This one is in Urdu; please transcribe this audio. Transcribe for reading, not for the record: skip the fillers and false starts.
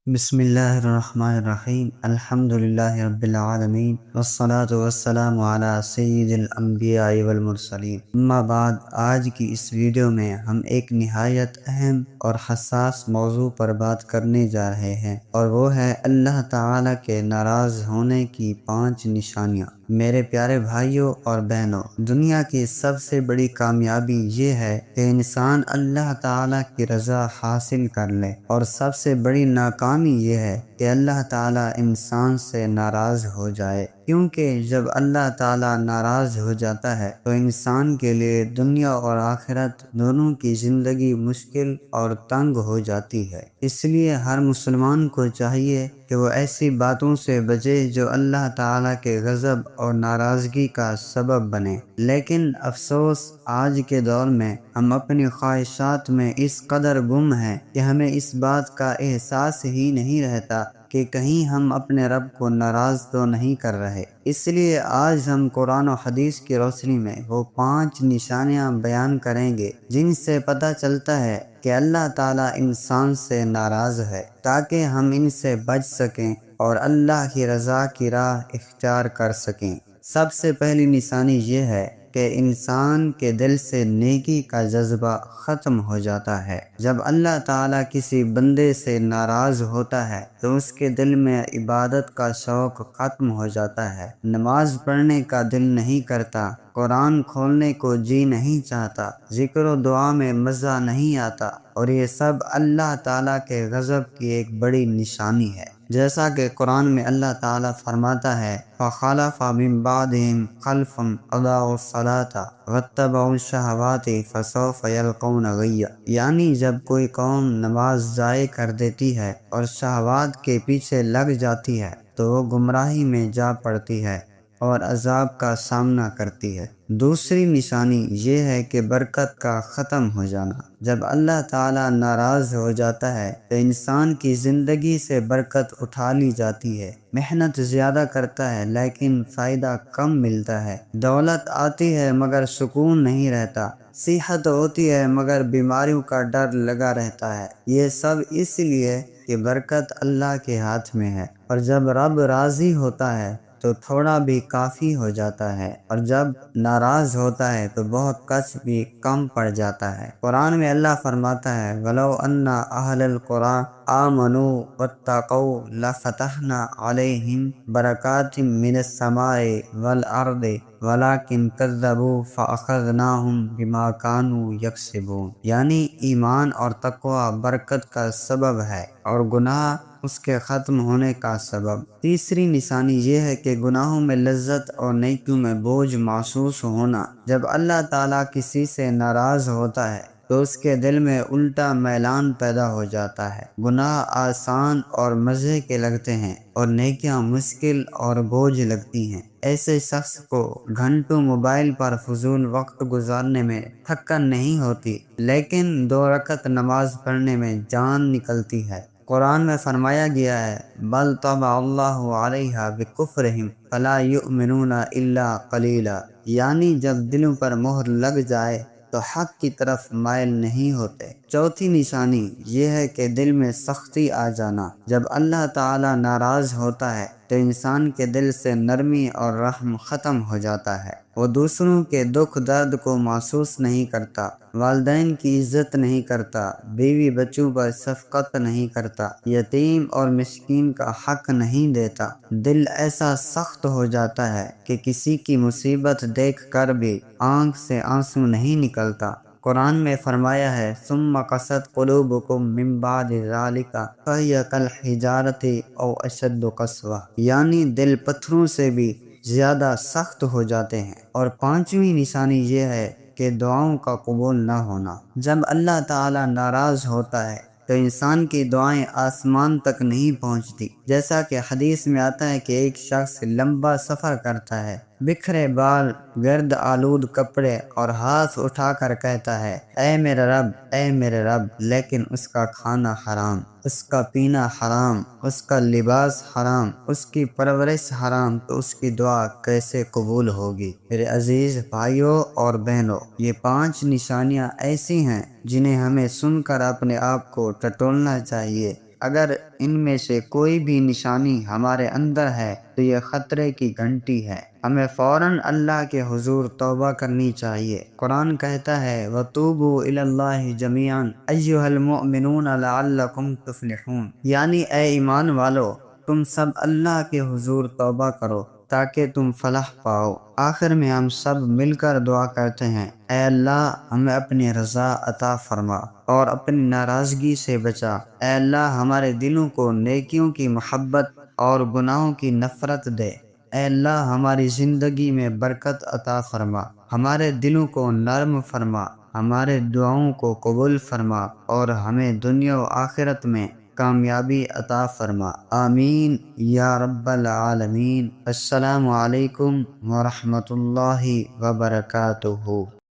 بسم اللہ الرحمن الرحیم الحمد للہ رب العالمین والصلاة والسلام علی سید الانبیاء والمرسلین اما بعد، آج کی اس ویڈیو میں ہم ایک نہایت اہم اور حساس موضوع پر بات کرنے جا رہے ہیں، اور وہ ہے اللہ تعالی کے ناراض ہونے کی 5 نشانیاں۔ میرے پیارے بھائیوں اور بہنوں، دنیا کی سب سے بڑی کامیابی یہ ہے کہ انسان اللہ تعالیٰ کی رضا حاصل کر لے، اور سب سے بڑی ناکامی یہ ہے کہ اللہ تعالیٰ انسان سے ناراض ہو جائے، کیونکہ جب اللہ تعالیٰ ناراض ہو جاتا ہے تو انسان کے لیے دنیا اور آخرت دونوں کی زندگی مشکل اور تنگ ہو جاتی ہے۔ اس لیے ہر مسلمان کو چاہیے کہ وہ ایسی باتوں سے بچے جو اللہ تعالیٰ کے غضب اور ناراضگی کا سبب بنے۔ لیکن افسوس، آج کے دور میں ہم اپنی خواہشات میں اس قدر گم ہیں کہ ہمیں اس بات کا احساس ہی نہیں رہتا کہ کہیں ہم اپنے رب کو ناراض تو نہیں کر رہے۔ اس لیے آج ہم قرآن و حدیث کی روشنی میں وہ 5 نشانیاں بیان کریں گے جن سے پتہ چلتا ہے کہ اللہ تعالیٰ انسان سے ناراض ہے، تاکہ ہم ان سے بچ سکیں اور اللہ کی رضا کی راہ اختیار کر سکیں۔ سب سے پہلی نشانی یہ ہے کہ انسان کے دل سے نیکی کا جذبہ ختم ہو جاتا ہے۔ جب اللہ تعالیٰ کسی بندے سے ناراض ہوتا ہے تو اس کے دل میں عبادت کا شوق ختم ہو جاتا ہے، نماز پڑھنے کا دل نہیں کرتا، قرآن کھولنے کو جی نہیں چاہتا، ذکر و دعا میں مزہ نہیں آتا، اور یہ سب اللہ تعالیٰ کے غضب کی ایک بڑی نشانی ہے۔ جیسا کہ قرآن میں اللہ تعالیٰ فرماتا ہے، فَخَلَفَ مِن بَعْدِهِمْ خَلْفٌ أَضَاعُوا الصَّلَاةَ وَاتَّبَعُوا الشَّهَوَاتِ فَسَوْفَ يَلْقَوْنَ غَيًّا۔ یعنی جب کوئی قوم نماز ضائع کر دیتی ہے اور شہوات کے پیچھے لگ جاتی ہے تو وہ گمراہی میں جا پڑتی ہے اور عذاب کا سامنا کرتی ہے۔ دوسری نشانی یہ ہے کہ برکت کا ختم ہو جانا۔ جب اللہ تعالیٰ ناراض ہو جاتا ہے تو انسان کی زندگی سے برکت اٹھا لی جاتی ہے، محنت زیادہ کرتا ہے لیکن فائدہ کم ملتا ہے، دولت آتی ہے مگر سکون نہیں رہتا، صحت ہوتی ہے مگر بیماریوں کا ڈر لگا رہتا ہے۔ یہ سب اس لیے کہ برکت اللہ کے ہاتھ میں ہے، اور جب رب راضی ہوتا ہے تو تھوڑا بھی کافی ہو جاتا ہے، اور جب ناراض ہوتا ہے تو بہت کچھ بھی کم پڑ جاتا ہے۔ قرآن میں اللہ فرماتا ہے، وَلَوْ أَنَّ أَهْلَ الْقُرَىٰ آمَنُوا وَاتَّقَوْا لَفَتَحْنَا عَلَيْهِمْ بَرَكَاتٍ مِّنَ السَّمَاءِ وَالْأَرْضِ وَلَٰكِن كَذَّبُوا فَأَخَذْنَاهُمْ بِمَا كَانُوا يَكْسِبُونَ۔ یعنی ایمان اور تقوی برکت کا سبب ہے اور گناہ اس کے ختم ہونے کا سبب۔ تیسری نشانی یہ ہے کہ گناہوں میں لذت اور نیکیوں میں بوجھ محسوس ہونا۔ جب اللہ تعالیٰ کسی سے ناراض ہوتا ہے تو اس کے دل میں الٹا میلان پیدا ہو جاتا ہے، گناہ آسان اور مزے کے لگتے ہیں اور نیکیاں مشکل اور بوجھ لگتی ہیں۔ ایسے شخص کو گھنٹوں موبائل پر فضول وقت گزارنے میں تھکن نہیں ہوتی، لیکن 2 رکعت نماز پڑھنے میں جان نکلتی ہے۔ قرآن میں فرمایا گیا ہے، بَلْ طَبَعَ اللَّهُ عَلَيْهَا بِكُفْرِهِمْ فَلَا يُؤْمِنُونَ إِلَّا قَلِيلًا۔ یعنی جب دلوں پر مہر لگ جائے تو حق کی طرف مائل نہیں ہوتے۔ چوتھی نشانی یہ ہے کہ دل میں سختی آ جانا۔ جب اللہ تعالیٰ ناراض ہوتا ہے تو انسان کے دل سے نرمی اور رحم ختم ہو جاتا ہے، وہ دوسروں کے دکھ درد کو محسوس نہیں کرتا، والدین کی عزت نہیں کرتا، بیوی بچوں پر شفقت نہیں کرتا، یتیم اور مسکین کا حق نہیں دیتا۔ دل ایسا سخت ہو جاتا ہے کہ کسی کی مصیبت دیکھ کر بھی آنکھ سے آنسو نہیں نکلتا۔ قرآن میں فرمایا ہے، ثم قست قلوبکم من بعد ذلک فہی کالحجارۃ او اشد قسوہ۔ یعنی دل پتھروں سے بھی زیادہ سخت ہو جاتے ہیں۔ اور 5ویں نشانی یہ ہے کہ دعاؤں کا قبول نہ ہونا۔ جب اللہ تعالیٰ ناراض ہوتا ہے تو انسان کی دعائیں آسمان تک نہیں پہنچتی۔ جیسا کہ حدیث میں آتا ہے کہ ایک شخص لمبا سفر کرتا ہے، بکھرے بال، گرد آلود کپڑے، اور ہاتھ اٹھا کر کہتا ہے، اے میرے رب، اے میرے رب، لیکن اس کا کھانا حرام، اس کا پینا حرام، اس کا لباس حرام، اس کی پرورش حرام، تو اس کی دعا کیسے قبول ہوگی؟ میرے عزیز بھائیوں اور بہنوں، یہ 5 نشانیاں ایسی ہیں جنہیں ہمیں سن کر اپنے آپ کو ٹٹولنا چاہیے۔ اگر ان میں سے کوئی بھی نشانی ہمارے اندر ہے تو یہ خطرے کی گھنٹی ہے، ہمیں فوراً اللہ کے حضور توبہ کرنی چاہیے۔ قرآن کہتا ہے وَتُوبُوا إِلَى اللَّهِ جَمِيعًا أَيُّهَا الْمُؤْمِنُونَ لَعَلَّكُمْ تُفْلِحُونَ، یعنی اے ایمان والو تم سب اللہ کے حضور توبہ کرو تاکہ تم فلاح پاؤ۔ آخر میں ہم سب مل کر دعا کرتے ہیں، اے اللہ ہمیں اپنی رضا عطا فرما اور اپنی ناراضگی سے بچا۔ اے اللہ ہمارے دلوں کو نیکیوں کی محبت اور گناہوں کی نفرت دے۔ اے اللہ ہماری زندگی میں برکت عطا فرما، ہمارے دلوں کو نرم فرما، ہمارے دعاؤں کو قبول فرما اور ہمیں دنیا و آخرت میں کامیابی عطا فرما، آمین یا رب العالمین۔ السلام علیکم ورحمۃ اللہ وبرکاتہ۔